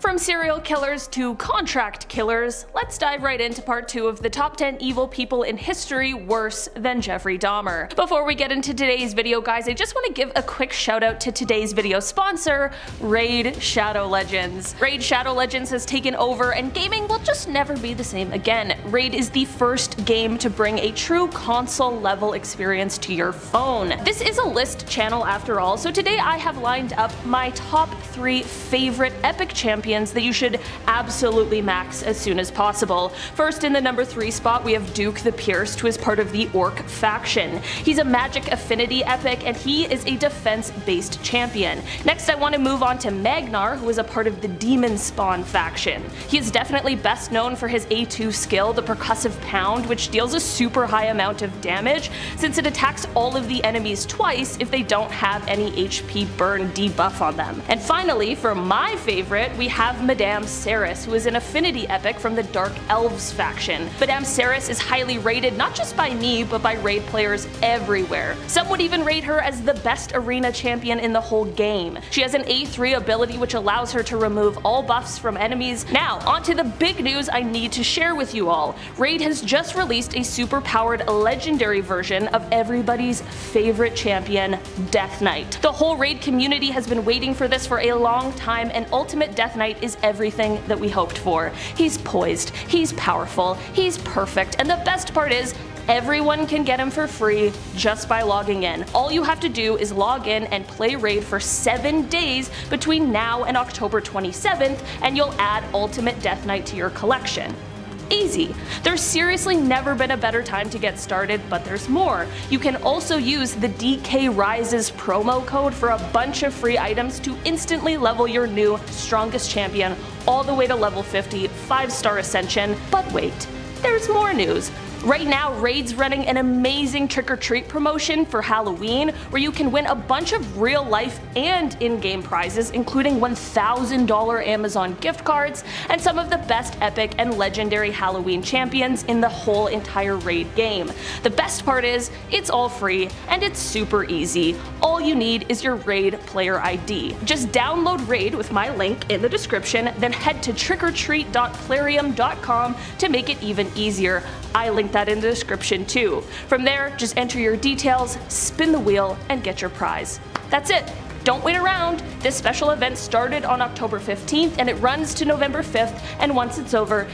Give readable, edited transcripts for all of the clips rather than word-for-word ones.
From serial killers to contract killers, let's dive right into part 2 of the top 10 evil people in history worse than Jeffrey Dahmer. Before we get into today's video, guys, I just want to give a quick shout out to today's video sponsor, Raid Shadow Legends. Raid Shadow Legends has taken over and gaming will just never be the same again. Raid is the first game to bring a true console level experience to your phone. This is a list channel after all, so today I have lined up my top 3 favorite epic champions that you should absolutely max as soon as possible. First, in the number 3 spot, we have Duke the Pierced, who is part of the Orc faction. He's a magic affinity epic, and he is a defense-based champion. Next, I want to move on to Magnar, who is a part of the Demon Spawn faction. He is definitely best known for his A2 skill, the Percussive Pound, which deals a super high amount of damage since it attacks all of the enemies twice if they don't have any HP burn debuff on them. And finally, for my favorite, we have Madame Ceres, who is an affinity epic from the Dark Elves faction. Madame Ceres is highly rated not just by me, but by raid players everywhere. Some would even rate her as the best arena champion in the whole game. She has an A3 ability which allows her to remove all buffs from enemies. Now, onto the big news I need to share with you all. Raid has just released a super powered legendary version of everybody's favorite champion, Death Knight. The whole Raid community has been waiting for this for a long time, and Ultimate Death Knight is everything that we hoped for. He's poised, he's powerful, he's perfect, and the best part is, everyone can get him for free just by logging in. All you have to do is log in and play Raid for 7 days between now and October 27th, and you'll add Ultimate Death Knight to your collection. Easy. There's seriously never been a better time to get started, but there's more. You can also use the DK Rises promo code for a bunch of free items to instantly level your new strongest champion all the way to level 50, 5-star ascension. But wait, there's more news. Right now, Raid's running an amazing trick-or-treat promotion for Halloween where you can win a bunch of real-life and in-game prizes, including $1,000 Amazon gift cards and some of the best epic and legendary Halloween champions in the whole entire Raid game. The best part is, it's all free and it's super easy. All you need is your Raid player ID. Just download Raid with my link in the description, then head to trickortreat.plarium.com to make it even easier. I linked that in the description too. From there, just enter your details, spin the wheel, and get your prize. That's it. Don't wait around. This special event started on October 15th and it runs to November 5th, and once it's over,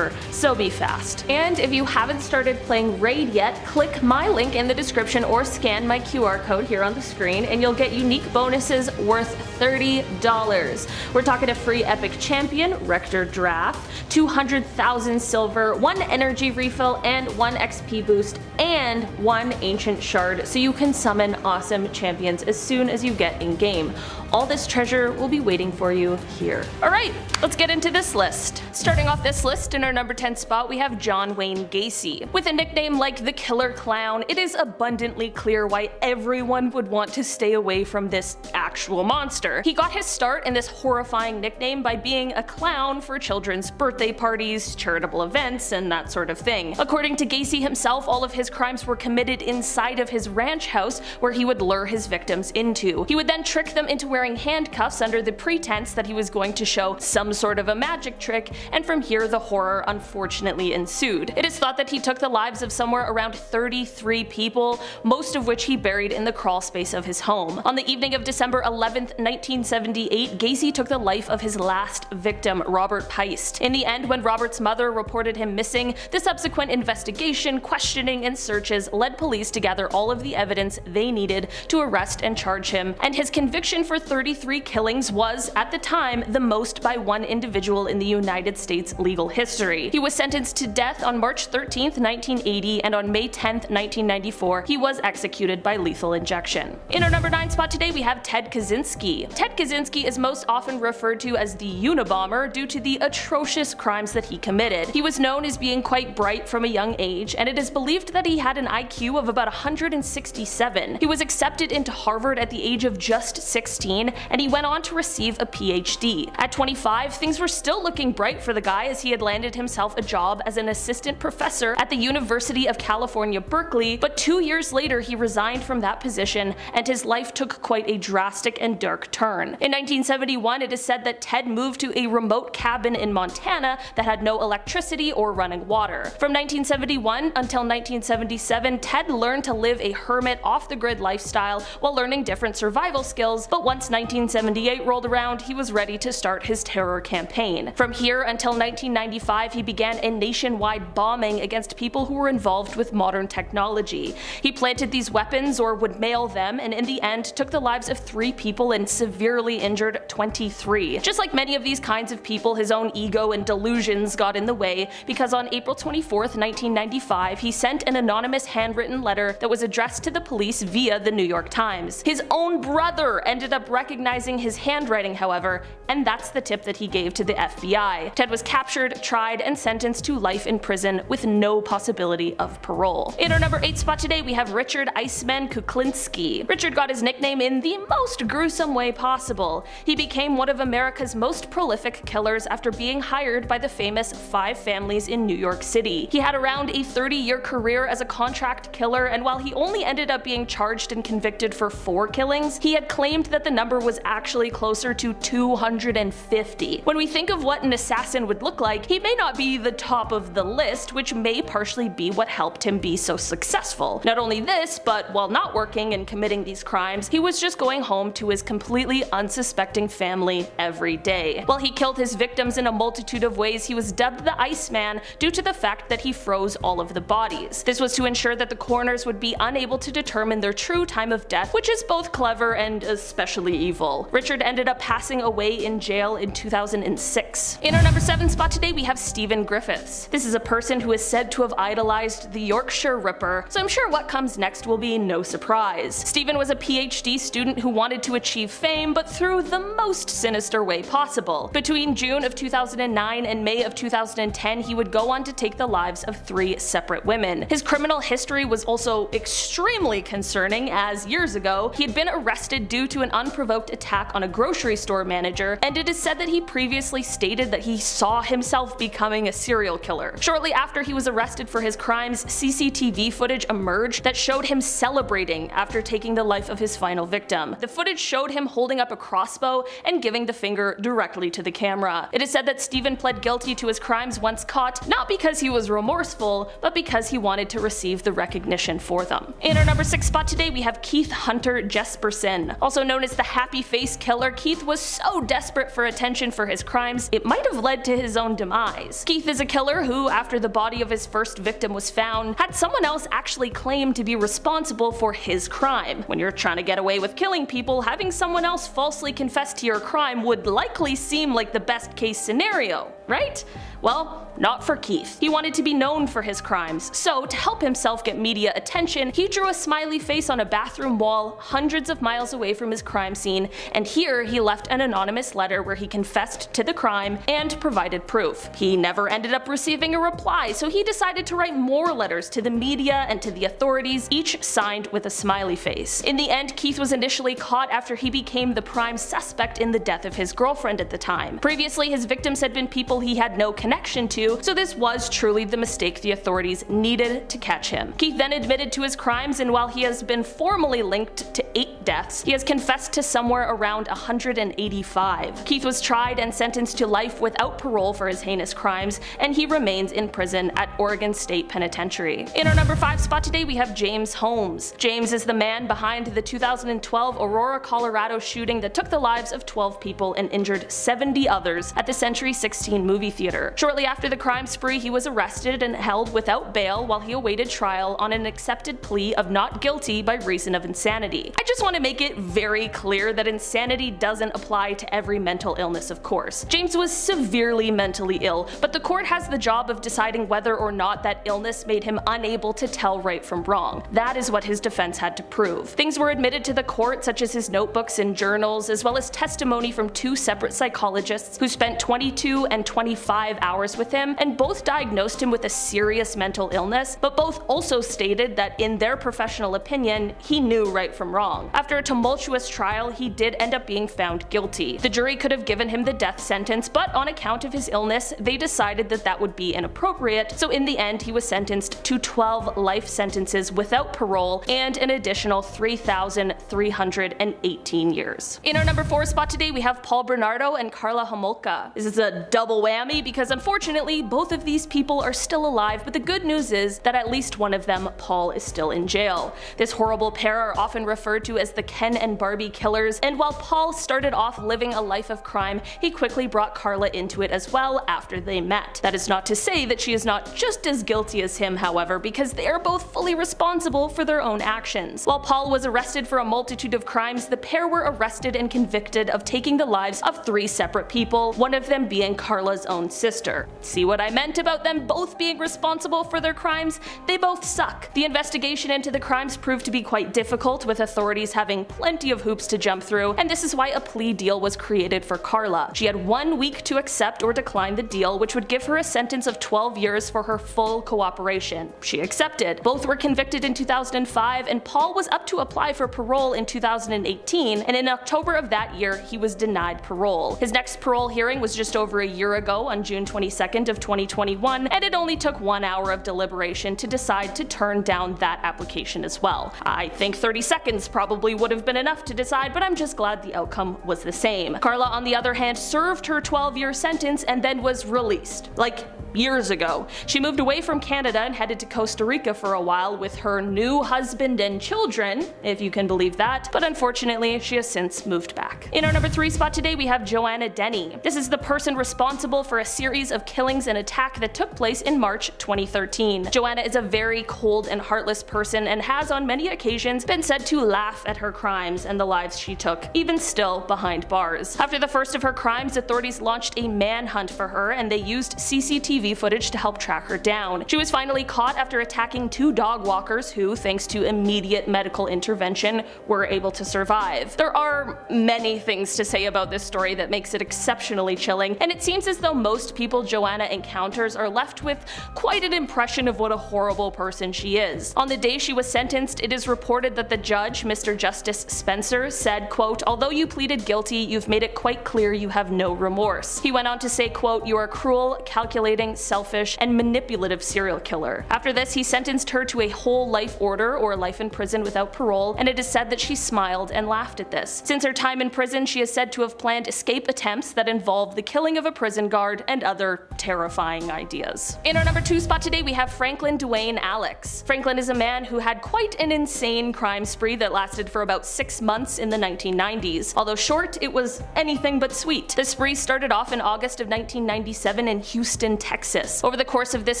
so be fast. And if you haven't started playing Raid yet, click my link in the description or scan my QR code here on the screen and you'll get unique bonuses worth $30. We're talking a free epic champion, Rector Draft, 200,000 silver, 1 energy refill, and 1 XP boost, and 1 ancient shard so you can summon awesome champions as soon as you get in-game. All this treasure will be waiting for you here. Alright, let's get into this list. Starting off this list, in our number 10 spot, we have John Wayne Gacy. With a nickname like the Killer Clown, it is abundantly clear why everyone would want to stay away from this actual monster. He got his start in this horrifying nickname by being a clown for children's birthday parties, charitable events, and that sort of thing. According to Gacy himself, all of his crimes were committed inside of his ranch house where he would lure his victims into. He would then trick them into wearing handcuffs under the pretense that he was going to show some sort of a magic trick, and from here the horror unfortunately ensued. It is thought that he took the lives of somewhere around 33 people, most of which he buried in the crawl space of his home. On the evening of December 11th, 1978, Gacy took the life of his last victim, Robert Peist. In the end, when Robert's mother reported him missing, the subsequent investigation, questioning, and searches led police to gather all of the evidence they needed to arrest and charge him, and his conviction for 33 killings was, at the time, the most by one individual in the United States legal history. He was sentenced to death on March 13th, 1980, and on May 10th, 1994, he was executed by lethal injection. In our number 9 spot today, we have Ted Kaczynski. Ted Kaczynski is most often referred to as the Unabomber due to the atrocious crimes that he committed. He was known as being quite bright from a young age, and it is believed that he had an IQ of about 167. He was accepted into Harvard at the age of just 16, campaign, and he went on to receive a PhD. At 25, things were still looking bright for the guy as he had landed himself a job as an assistant professor at the University of California, Berkeley, but 2 years later he resigned from that position and his life took quite a drastic and dark turn. In 1971, it is said that Ted moved to a remote cabin in Montana that had no electricity or running water. From 1971 until 1977, Ted learned to live a hermit, off-the-grid lifestyle while learning different survival skills, but once 1978 rolled around, he was ready to start his terror campaign. From here until 1995, he began a nationwide bombing against people who were involved with modern technology. He planted these weapons or would mail them, and in the end took the lives of 3 people and severely injured 23. Just like many of these kinds of people, his own ego and delusions got in the way, because on April 24th, 1995, he sent an anonymous handwritten letter that was addressed to the police via the New York Times. His own brother ended up recognizing his handwriting, however, and that's the tip that he gave to the FBI. Ted was captured, tried, and sentenced to life in prison with no possibility of parole. In our number 8 spot today, we have Richard Iceman Kuklinski. Richard got his nickname in the most gruesome way possible. He became one of America's most prolific killers after being hired by the famous 5 families in New York City. He had around a 30-year career as a contract killer, and while he only ended up being charged and convicted for 4 killings, he had claimed that the number was actually closer to 250. When we think of what an assassin would look like, he may not be the top of the list, which may partially be what helped him be so successful. Not only this, but while not working and committing these crimes, he was just going home to his completely unsuspecting family every day. While he killed his victims in a multitude of ways, he was dubbed the Iceman due to the fact that he froze all of the bodies. This was to ensure that the coroners would be unable to determine their true time of death, which is both clever and especially evil. Richard ended up passing away in jail in 2006. In our number 7 spot today, we have Stephen Griffiths. This is a person who is said to have idolized the Yorkshire Ripper, so I'm sure what comes next will be no surprise. Stephen was a PhD student who wanted to achieve fame, but through the most sinister way possible. Between June of 2009 and May of 2010, he would go on to take the lives of 3 separate women. His criminal history was also extremely concerning, as years ago, he had been arrested due to an unprovoked attack on a grocery store manager, and it is said that he previously stated that he saw himself becoming a serial killer. Shortly after he was arrested for his crimes, CCTV footage emerged that showed him celebrating after taking the life of his final victim. The footage showed him holding up a crossbow and giving the finger directly to the camera. It is said that Stephen pled guilty to his crimes once caught, not because he was remorseful, but because he wanted to receive the recognition for them. In our number 6 spot today, we have Keith Hunter Jesperson. Also known as the Happy Face Killer, Keith was so desperate for attention for his crimes, it might have led to his own demise. Keith is a killer who, after the body of his first victim was found, had someone else actually claim to be responsible for his crime. When you're trying to get away with killing people, having someone else falsely confess to your crime would likely seem like the best case scenario, right? Well, not for Keith. He wanted to be known for his crimes, so to help himself get media attention, he drew a smiley face on a bathroom wall hundreds of miles away from his crime scene, and here he left an anonymous letter where he confessed to the crime and provided proof. He never ended up receiving a reply, so he decided to write more letters to the media and to the authorities, each signed with a smiley face. In the end, Keith was initially caught after he became the prime suspect in the death of his girlfriend at the time. Previously, his victims had been people he had no connection to, so this was truly the mistake the authorities needed to catch him. Keith then admitted to his crimes, and while he has been formally linked to 8 deaths, he has confessed to somewhere around 185. Keith was tried and sentenced to life without parole for his heinous crimes, and he remains in prison at Oregon State Penitentiary. In our number 5 spot today, we have James Holmes. James is the man behind the 2012 Aurora, Colorado shooting that took the lives of 12 people and injured 70 others at the Century 16 movie theater. Shortly after the crime spree, he was arrested and held without bail while he awaited trial on an accepted plea of not guilty by reason of insanity. I just want to make it very clear that insanity doesn't apply to every mental illness, of course. James was severely mentally ill, but the court has the job of deciding whether or not that illness made him unable to tell right from wrong. That is what his defense had to prove. Things were admitted to the court, such as his notebooks and journals, as well as testimony from 2 separate psychologists who spent 22 and 25 hours with him, and both diagnosed him with a serious mental illness, but both also stated that in their professional opinion, he knew right from wrong. After a tumultuous trial, he did end up being found guilty. The jury could have given him the death sentence, but on account of his illness, they decided that that would be inappropriate, so in the end he was sentenced to 12 life sentences without parole and an additional 3,318 years. In our number 4 spot today, we have Paul Bernardo and Karla Homolka. This is a double whammy because unfortunately both of these people are still alive, but the good news is that at least one of them, Paul, is still in jail. This horrible pair are often referred to as the Ken and Barbie killers, and while Paul started off living a life of crime, he quickly brought Karla into it as well after they met. That is not to say that she is not just as guilty as him, however, because they are both fully responsible for their own actions. While Paul was arrested for a multitude of crimes, the pair were arrested and convicted of taking the lives of 3 separate people, one of them being Karla's own sister. See what I meant about them both being responsible for their crimes? They both suck. The investigation into the crimes proved to be quite difficult, with authorities having plenty of hoops to jump through, and this is why a plea deal was created for Karla. She had 1 week to accept or decline the deal, which would give her a sentence of 12 years for her full cooperation. She accepted. Both were convicted in 2005, and Paul was up to apply for parole in 2018, and in October of that year he was denied parole. His next parole hearing was just over a year ago on June 22nd of 2021, and it only took 1 hour of deliberation to decide to turn down that application as well. I think 30 seconds probably would have been enough to decide, but I'm just glad the outcome was the same. Karla, on the other hand, served her 12-year sentence and then was released. Like, years ago. She moved away from Canada and headed to Costa Rica for a while with her new husband and children, if you can believe that, but unfortunately she has since moved back. In our number 3 spot today, we have Joanna Dennehy. This is the person responsible for a series of killings and attack that took place in March 2013. Joanna is a very cold and heartless person and has on many occasions been said to laugh at her crimes and the lives she took, even still behind bars. After the first of her crimes, authorities launched a manhunt for her, and they used CCTV footage to help track her down. She was finally caught after attacking 2 dog walkers who, thanks to immediate medical intervention, were able to survive. There are many things to say about this story that makes it exceptionally chilling, and it seems as though most people Joanna encounters are left with quite an impression of what a horrible person she is. On the day she was sentenced, it is reported that the judge, Mr. Justice Spencer, said, quote, "Although you pleaded guilty, you've made it quite clear you have no remorse." He went on to say, quote, "You are a cruel, calculating, selfish, and manipulative serial killer." After this, he sentenced her to a whole life order, or life in prison without parole, and it is said that she smiled and laughed at this. Since her time in prison, she is said to have planned escape attempts that involve the killing of a prison guard and other terrifying ideas. In our number 2 spot today, we have Franklin DeWayne Alix. Franklin is a man who had quite an insane crime spree that lasted for about 6 months in the 1990s. Although short, it was anything but sweet. The spree started off in August of 1997 in Houston, Texas. Over the course of this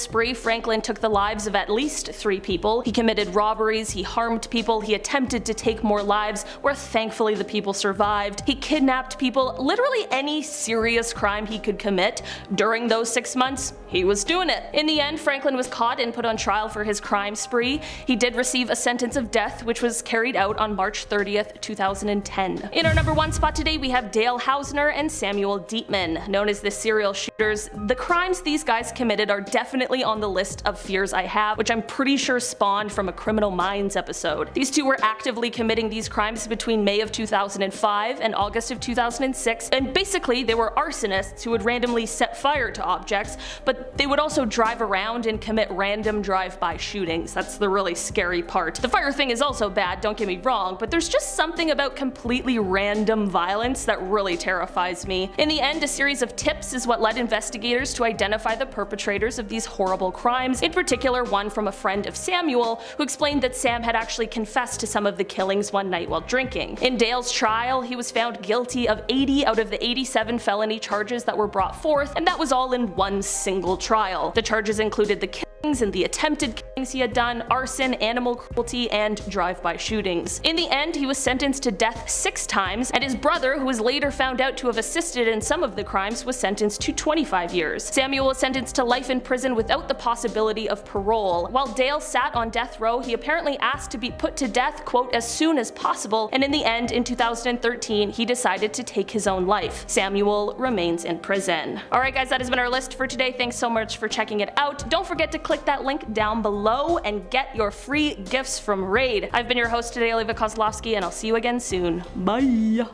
spree, Franklin took the lives of at least 3 people. He committed robberies, he harmed people, he attempted to take more lives, where thankfully the people survived. He kidnapped people. Literally any serious crime he could commit during those 6 months, he was doing it. In the end, Franklin was caught and put on trial for his crime spree. He did receive a sentence of death, which was carried out on March 30th, 2010. In our number 1 spot today, we have Dale Hausner and Samuel Dieteman. Known as the serial shooters, the crimes these guys committed are definitely on the list of fears I have, which I'm pretty sure spawned from a Criminal Minds episode. These two were actively committing these crimes between May of 2005 and August of 2006, and basically they were arsonists who would randomly set fire to objects, but they would also drive around and commit random drive-by shootings. That's the really scary part. The fire thing is also bad, don't get me wrong, but there's just something about completely random violence that really terrifies me. In the end, a series of tips is what led investigators to identify the perpetrators of these horrible crimes, in particular one from a friend of Samuel, who explained that Sam had actually confessed to some of the killings one night while drinking. In Dale's trial, he was found guilty of 80 out of the 87 felony charges that were brought forth, and that was all in one single trial. The charges included the killings and the attempted killings he had done, arson, animal cruelty, and drive-by shootings. In the end, he was sentenced to death 6 times, and his brother, who was later found out to have assisted in some of the crimes, was sentenced to 25 years. Samuel was sentenced to life in prison without the possibility of parole. While Dale sat on death row, he apparently asked to be put to death, quote, as soon as possible, and in the end, in 2013, he decided to take his own life. Samuel remains in prison. Alright guys, that has been our list for today. Thanks so much for checking it out. Don't forget to click that link down below and get your free gifts from Raid. I've been your host today, Olivia Kozlowski, and I'll see you again soon. Bye!